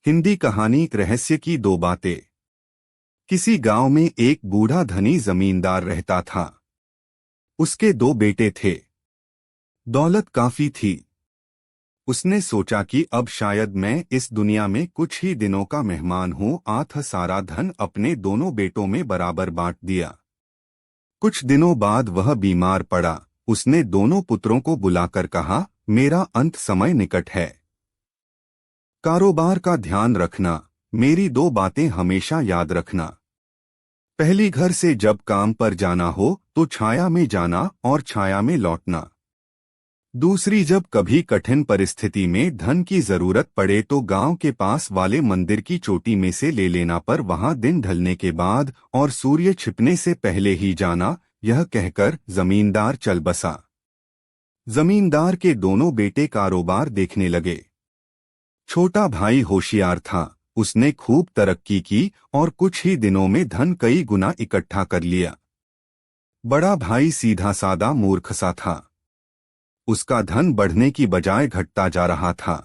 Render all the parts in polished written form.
हिंदी कहानी रहस्य की दो बातें। किसी गांव में एक बूढ़ा धनी जमींदार रहता था। उसके दो बेटे थे। दौलत काफी थी। उसने सोचा कि अब शायद मैं इस दुनिया में कुछ ही दिनों का मेहमान हूं, आथ सारा धन अपने दोनों बेटों में बराबर बांट दिया। कुछ दिनों बाद वह बीमार पड़ा। उसने दोनों पुत्रों को बुलाकर कहा, मेरा अंत समय निकट है। कारोबार का ध्यान रखना, मेरी दो बातें हमेशा याद रखना। पहली, घर से जब काम पर जाना हो तो छाया में जाना और छाया में लौटना। दूसरी, जब कभी कठिन परिस्थिति में धन की जरूरत पड़े तो गांव के पास वाले मंदिर की चोटी में से ले लेना, पर वहां दिन ढलने के बाद और सूर्य छिपने से पहले ही जाना। यह कहकर जमींदार चल बसा। जमींदार के दोनों बेटे कारोबार देखने लगे। छोटा भाई होशियार था। उसने खूब तरक्की की और कुछ ही दिनों में धन कई गुना इकट्ठा कर लिया। बड़ा भाई सीधा सादा मूर्ख सा था। उसका धन बढ़ने की बजाय घटता जा रहा था।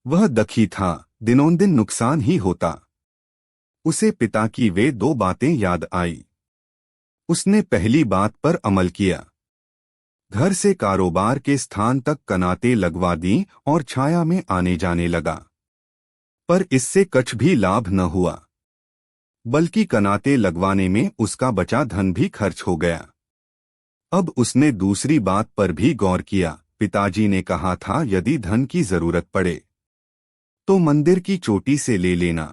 वह दुखी था, दिनों दिन नुकसान ही होता। उसे पिता की वे दो बातें याद आई। उसने पहली बात पर अमल किया। घर से कारोबार के स्थान तक कनाते लगवा दी और छाया में आने जाने लगा। पर इससे कुछ भी लाभ न हुआ, बल्कि कनाते लगवाने में उसका बचा धन भी खर्च हो गया। अब उसने दूसरी बात पर भी गौर किया। पिताजी ने कहा था, यदि धन की जरूरत पड़े तो मंदिर की चोटी से ले लेना।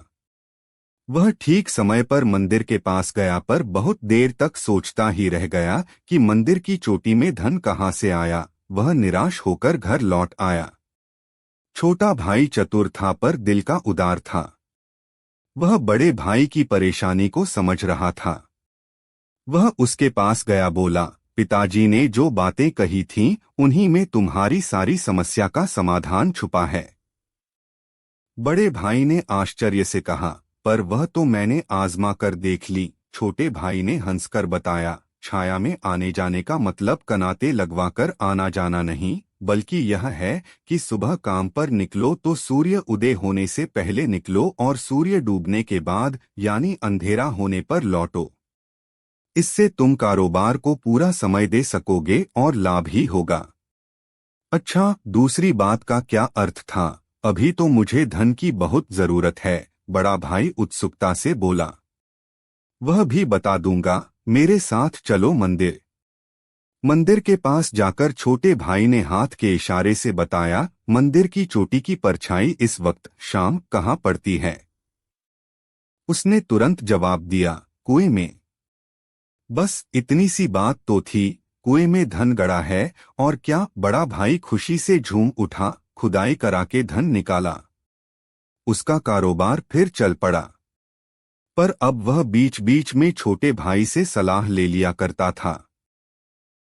वह ठीक समय पर मंदिर के पास गया, पर बहुत देर तक सोचता ही रह गया कि मंदिर की चोटी में धन कहाँ से आया। वह निराश होकर घर लौट आया। छोटा भाई चतुर था पर दिल का उदार था। वह बड़े भाई की परेशानी को समझ रहा था। वह उसके पास गया, बोला, पिताजी ने जो बातें कही थीं, उन्हीं में तुम्हारी सारी समस्या का समाधान छुपा है। बड़े भाई ने आश्चर्य से कहा, पर वह तो मैंने आजमा कर देख ली। छोटे भाई ने हंसकर बताया, छाया में आने जाने का मतलब कनाते लगवाकर आना जाना नहीं, बल्कि यह है कि सुबह काम पर निकलो तो सूर्य उदय होने से पहले निकलो और सूर्य डूबने के बाद यानी अंधेरा होने पर लौटो। इससे तुम कारोबार को पूरा समय दे सकोगे और लाभ ही होगा। अच्छा, दूसरी बात का क्या अर्थ था? अभी तो मुझे धन की बहुत जरूरत है, बड़ा भाई उत्सुकता से बोला। वह भी बता दूंगा, मेरे साथ चलो मंदिर। मंदिर के पास जाकर छोटे भाई ने हाथ के इशारे से बताया, मंदिर की चोटी की परछाई इस वक्त शाम कहाँ पड़ती है? उसने तुरंत जवाब दिया, कुएं में। बस इतनी सी बात तो थी। कुएं में धन गड़ा है और क्या? बड़ा भाई खुशी से झूम उठा। खुदाई करा के धन निकाला। उसका कारोबार फिर चल पड़ा। पर अब वह बीच बीच में छोटे भाई से सलाह ले लिया करता था।